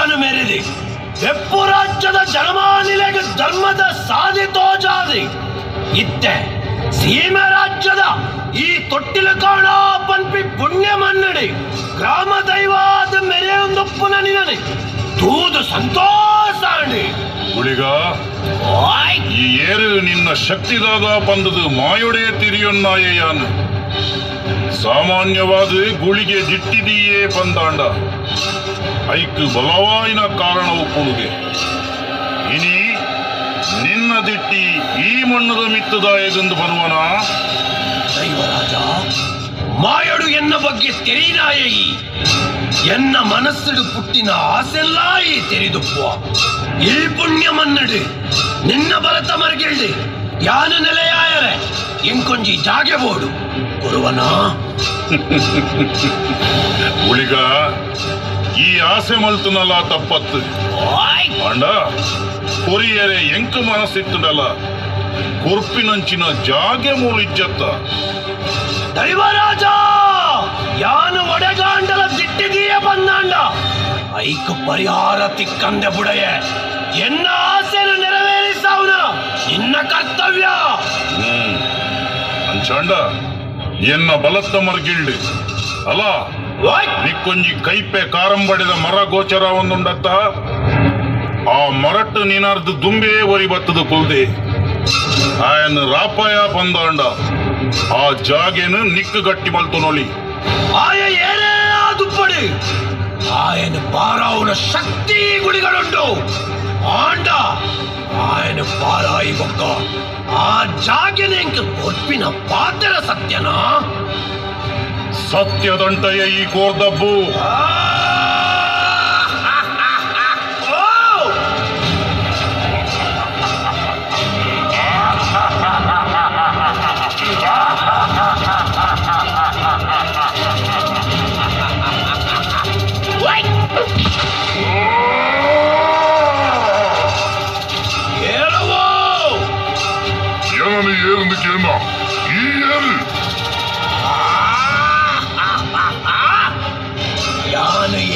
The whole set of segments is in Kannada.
ಕೊಕ್ಕನು ಮೆರೆದಿ ಎಪ್ಪು ರಾಜ್ಯದ ಜನಮಾನಿಲೆಗೆ ಧರ್ಮದ ಸಾಧಿತೋ ಜಾದಿ ಇತ್ತೆ ಸೀಮೆ ರಾಜ್ಯದ ಈ ತೊಟ್ಟಿಲ ಕಾಣ ಪನ್ಪಿ ಪುಣ್ಯ ಮನ್ನಡಿ ಗ್ರಾಮ ದೈವಾದ ಮೆರೆಯೊಂದೊಪ್ಪುನ ನಿನನೆ ತೂದು ಸಂತೋಷ ಗುಳಿಗ ಈ ಏರು ನಿನ್ನ ಶಕ್ತಿದಾಗ ಪಂದದು ಮಾಯೊಡೆ ತಿರಿಯೊನ್ನಾಯೇಯಾನು ಸಾಮಾನ್ಯವಾದ ಗುಳಿಗೆ ದಿಟ್ಟಿದೀಯೇ ಪಂದಾಂಡ ಐಕ್ ಬಲವಾಯಿನ ಕಾರಣ ಒಪ್ಪುಡುಗೆ ಇನಿ ನಿನ್ನ ದಿಟ್ಟಿ ಈ ಮಣ್ಣದ ಮಿತ್ತದಾಯದೆಂದು ಬರುವನ ದೈವರಾಜ ಮಾಯಡು ಎನ್ನ ಬಗ್ಗೆ ತೆರೀನಾಯಿ ಎನ್ನ ಮನಸ್ಸಿಡು ಪುಟ್ಟಿನ ಆಸೆಲ್ಲ ಈ ತೆರಿದುಪ್ಪುವ ಈ ಪುಣ್ಯ ಮನ್ನಡು ನಿನ್ನ ಬಲತ ಮರ್ಗೆಳ್ಳಿ ಯಾನು ನೆಲೆಯಾಯರೆ ಎಂಕೊಂಜಿ ಜಾಗೆ ಬೋಡು ಗುರುವನ ಗುಳಿಗ ಈ ಆಸೆ ಮಲ್ತನಲ್ಲ ತಪ್ಪತ್ತು ಅಂಡ ಕೊರಿಯರೆ ಎಂಕ ಮನಸ್ಸಿತ್ತುಡಲ್ಲ ಕೊರ್ಪಿನಂಚಿನ ಜಾಗೆ ಮೂಲಿಜ್ಜತ್ತ ದೈವರಾಜ ಯಾನು ಒಡೆಗಾಂಡಲ ದಿಟ್ಟಿದೀಯ ಬಂದಾಂಡ ಐಕ್ ಪರಿಹಾರ ತಿಕ್ಕಂದೆ ಬುಡಯ ಎನ್ನ ಆಸೆನು ನೆರವೇರಿಸಾವುನ ನಿನ್ನ ಕರ್ತವ್ಯ ಅಂಚಾಂಡ ಎನ್ನ ಬಲತ್ತ ಮರ್ಗಿಳ್ಳಿ ಅಲ್ಲ ನಿಕ್ಕೊಂಜಿ ಕೈಪೆ ಕಾರಂಬಡಿದ ಮರ ಗೋಚರ ಒಂದುಂಡತ್ತ ಆ ಮರಟ್ಟು ನೀನಾರ್ದು ದುಂಬೇ ಒರಿ ಬತ್ತದ ಕುಲ್ದೆ ಆಯನ್ ರಾಪಾಯ ಬಂದಾಂಡ ಆ ಜಾಗೆನು ನಿಕ್ಕು ಗಟ್ಟಿ ಮಲ್ತು ನೋಳಿ ಆಯ ಏನೇ ಆದುಪ್ಪಡಿ ಆಯನ ಪಾರಾವುನ ಶಕ್ತಿ ಗುಳಿಗಳುಂಟು ಆಂಡ ಆಯನ ಪಾರಾಯಿ ಬೊಕ್ಕ ಆ ಜಾಗೆನ ಎಂಕ ಕೊರ್ಪಿನ ಪಾತ್ರ ಸತ್ಯನಾ ಸತ್ಯದಂಟಯ ಈ ಕೋರ್ದಬ್ಬು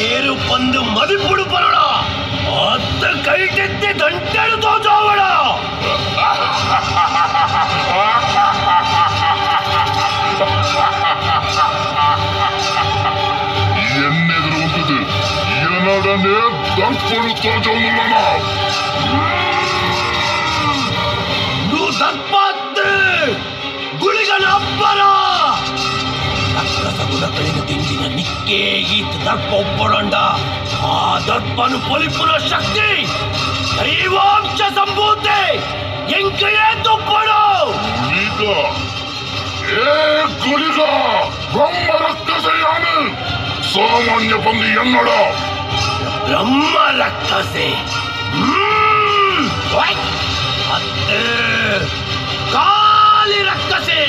ಏರು ಬಂದು ಮದಿಪುಡು ಬರೋಣ ಅತ್ತ ಕೈ ತೆತ್ತಿ ಗಂಟೆಡು ತೋಜೋವಣ ಎನ್ನೆದುರು ಉಂಟದು ಏನಡನೆ ದರ್ಪಣು ತೋಜೋನುಲ್ಲನ ದರ್ಪಾತ್ ಗುಳಿಗನ ಅಬ್ಬರ ರಕ್ಕಸಗುಣಗಳಿನ ದಿಂಜಿನ ನಿಕ್ಕೇ ಈತ ದರ್ಪ ಒಪ್ಪಡಂಡ ಆ ದರ್ಪನು ಪೊಲಿಪುನ ಶಕ್ತಿ ದೈವಾಂಶ ಸಂಭೂತೆ ಎಂಕೆಯೇ ತುಪ್ಪಡು ಗುಳಿಗ ಬ್ರಹ್ಮ ರಕ್ಕಸೆಯಾನು ಸಾಮಾನ್ಯ ಬಂದು ಎನ್ನಡ ಬ್ರಹ್ಮ ರಕ್ಕಸೆ ಅತ್ತೆ ಕಾಲಿ ರಕ್ಕಸೆ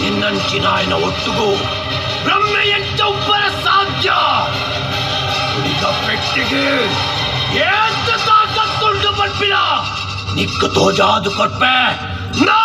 ನಿನ್ನಂಚಿನಾಯನ ಒಟ್ಟುಗೂ ಬ್ರಹ್ಮ ಎಂಟ ಒಬ್ಬರ ಸಾಧ್ಯ ಉಳಿದ ಪೆಟ್ಟಿಗೆ ಏತ ತಾಕತ್ತುಂಟು ಪಡ್ಪಿನ ನಿಕ್ಕು ತೋಜಾದು ಕೊಡ್ಪೆ ನಾ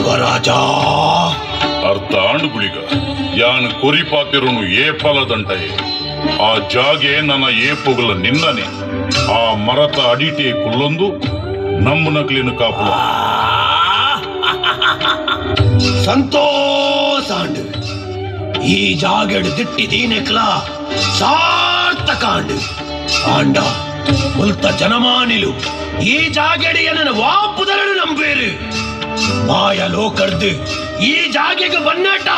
ಯುವರಾಜ ಅರ್ಥ ಆಂಡುಗುಳಿಗ ಯಾನ್ ಕೊರಿಪಾತಿರುನು ಏಪಲದಂಟಯೇ ಆ ಜಾಗೆ ನನ್ನ ಏಪುಗಳ ನಿನ್ನನೆ ಆ ಮರತ ಅಡಿಟೆ ಕುಲ್ಲೊಂದು ನಮ್ಮ ನಕ್ಲಿನ ಕಾಪು ಸಂತೋಷಾಂಡು ಈ ಜಾಗೆಡು ದಿಟ್ಟಿದೀನೆಕ್ಲ ಸಾರ್ಥಕಾಂಡು ಆಂಡ ಮುಲ್ತ ಜನಮಾನಿಲು ಈ ಜಾಗೆಡು ಎನ್ನ ವಾಪುದರಡು ನಂಬೇರು ಮಾಯ ಲೋಕರ್ದು ಈ ಜಾಗೆಗೆ ಬನ್ನಾಟ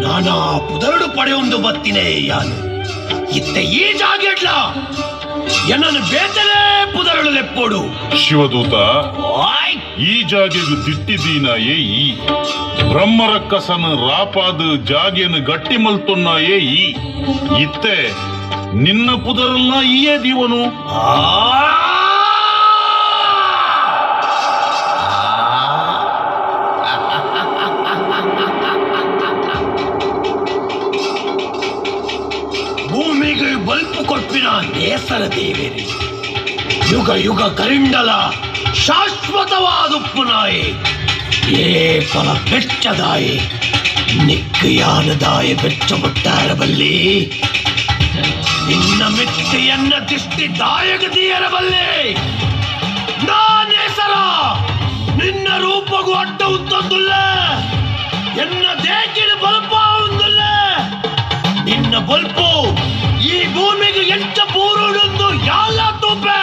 ನಾನಾ ಪುದರಡು ಪಡೆಯೊಂದು ಬತ್ತಿನೇ ಯಾನು ಇತ್ತೆ ಈ ಜಾಗೆಡ್ಲ ಎನ್ನನ್ನು ಬೇತಲೇ ಪುದರಡು ಲೆಪ್ಪೋಡು ಶಿವದೂತ ಈ ಜಾಗೆಗೆ ದಿಟ್ಟಿದೀನಾಯೇ ಈ ಬ್ರಹ್ಮರಕ್ಕಸನ ರಾಪಾದ ಜಾಗೆಯನ್ನು ಗಟ್ಟಿ ಮಲ್ತೊನ್ನಾಯೇ ಈ ಇತ್ತೆ ನಿನ್ನ ಪುದರಲ್ಲ ಈಯೇ ದೀವನು ಭೂಮಿಗೆ ಬಲ್ಪು ಕೊಟ್ಟಿನ ನೇಸರ ದೇವೇರಿ ಯುಗ ಯುಗ ಕರಿಂಡಲ ಶಾಶ್ವತವಾದುಪ್ಪು ನಾಯಿ ಏ ಫಲ ಬೆಚ್ಚದಾಯಿ ನಿಕ್ಕಯಾನದಾಯ ಬೆಚ್ಚಬುಟ್ಟಾರಬಲ್ಲಿ ನಿನ್ನ ಮಿತ್ತಿಯನ್ನ ದಿಷ್ಟಿ ದಾಯಗದಿಯರಬಲ್ಲೆ ನಾನೇಸರ ನಿನ್ನ ರೂಪಗೂ ಅಡ್ಡ ಉತ್ತೊಂದುಲ್ಲ ಎನ್ನ ದೇಕಿನ ಬಲ್ಪ ಒಂದುಲ್ಲ ನಿನ್ನ ಬಲ್ಪು ಈ ಭೂಮಿಗೆ ಎಂಟ ಪೂರುಡೊಂದು ಯಾಲ ತೂಪೆ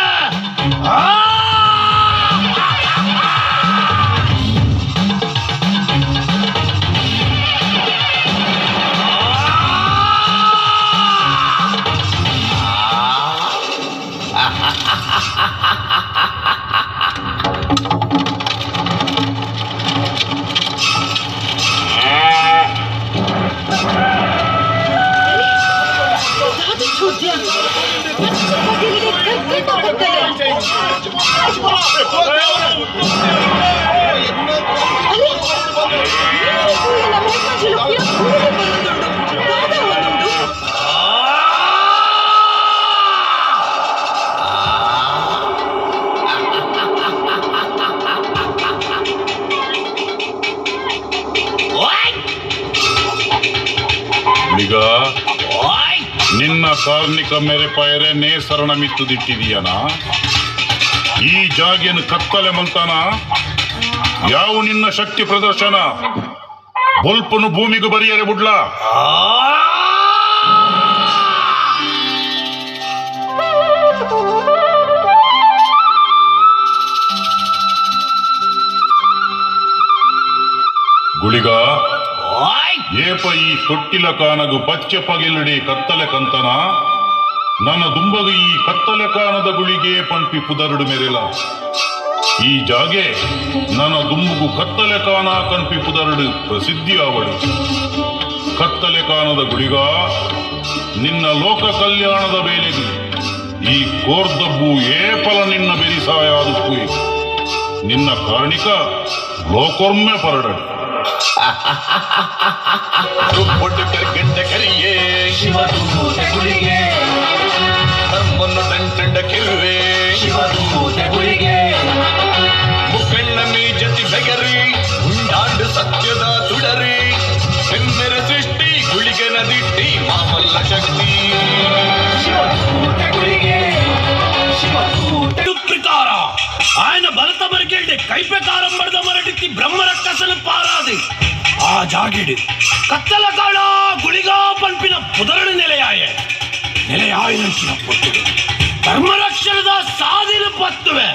ನಿನ್ನ ಕಾರ್ಮಿಕ ಮೇರೆ ಪೈರೆ ನೇಸರಣ ಮಿತ್ತು ದಿಟ್ಟಿದೀಯನ ಈ ಜಾಗೆಯನ್ನು ಕತ್ತಲೆ ಮಲ್ತಾನ ಯಾವ ನಿನ್ನ ಶಕ್ತಿ ಪ್ರದರ್ಶನ ಬಲ್ಪನು ಭೂಮಿಗೆ ಬರಿಯರೆ ಬಿಡ್ಲಾ ಗುಳಿಗ ಏಪ ಈ ತೊಟ್ಟಿಲ ಕಾನಗು ಪಚ್ಚೆ ಪಗಿಲಡಿ ಕತ್ತಲೆ ಕಂತನ ನನ್ನ ದುಂಬಗ ಈ ಕತ್ತಲೆ ಕಾನದ ಗುಳಿಗೆ ಪಂಪಿ ಪುದರಡು ಮೆರೆಲ ಈ ಜಾಗೆ ನನ್ನ ದುಂಬುಗು ಕತ್ತಲೆ ಕಾನ ಕನ್ಪಿ ಪುದರಡು ಪ್ರಸಿದ್ಧಿ ಆವಡು ಕತ್ತಲೆ ಕಾನದ ಗುಳಿಗ ನಿನ್ನ ಲೋಕ ಕಲ್ಯಾಣದ ಬೇಲೆಗೆ ಈ ಕೋರ್ದಬ್ಬು ಏಪಲ ನಿನ್ನ ಬೆರಿಸಾಯಾದುಪ್ಪು ನಿನ್ನ ಕಾರಣಿಕ ಲೋಕೊರ್ಮೆ ಪರಡಡು ರುಬ್ಬೊಟ್ಟು ಕರ್ಗಂಡ ಕರಿಯೇ ಶಿವದೂತೆ ಗುಳಿಗೆ ನಮ್ಮನ್ನು ತಂಟಂಡ ಕೆರುವೆ ಶಿವದೂತೆ ಗುಳಿಗೆ ಮುಕ್ಕಣ್ಣ ಮೀಜತಿ ಬೆಗರಿ ಉಂಡಾಂಡು ಸತ್ಯದ ತುಡರಿ ಬೆನ್ನೆರ ಸೃಷ್ಟಿ ಗುಳಿಗನ ದಿಟ್ಟಿ ಮಾಮಲ್ಲ ಶಕ್ತಿ ಶಿವದೂತೆ ಗುಳಿಗೆ ಶಿವದೂತೆ ಪ್ರಕಾರ ఆయన బలత మరికెళ్ళి కైపెకారం పడద మరటికి బ్రహ్మరక్కసను పారాది ఆ జాగిడు కత్తల కాడ గుడిగా పంపిన పుదరుడు ನೆಲೆಯಾಯಿನ ಪೊತ್ತುವೆ ಧರ್ಮರಕ್ಷಣದ ಸಾಧಿನ ಪತ್ತುವೆ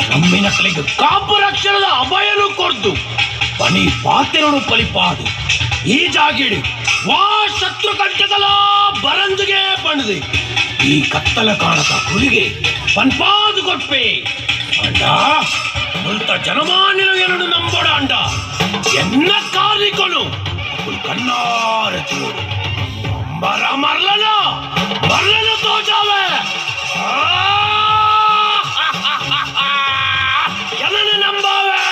ನಮ್ಮಿನಕಲಿಗೆ ಕಾಪು ರಕ್ಷಣದ ಅಭಯನು ಕೊರ್ದು ಪನಿ ಪಾತಿರನು ಪಲಿಪಾದು ಈ ಜಾಗಿಡು ವಾ ಶತ್ರು ಕಂಟಕಲ ಬರಂದುಗೆ ಪಣದು ಈ ಕತ್ತಲ ಕಾಣದ ಗುಳಿಗೆ ಪನ್ಪಾದು ಕೊಟ್ಪೆ ಅಂಡ ಮುಲ್ತ ಜನಮಾನಿಲು ಎರಡು ನಂಬೋಡ ಅಂಡ ಎನ್ನ ಕಾರ್ಮಿಕನು ಕಣ್ಣಾರ ಚೂರು ಮರಲನ ತೋಚಾವೆ ಎನ್ನ ನಂಬಾವೆ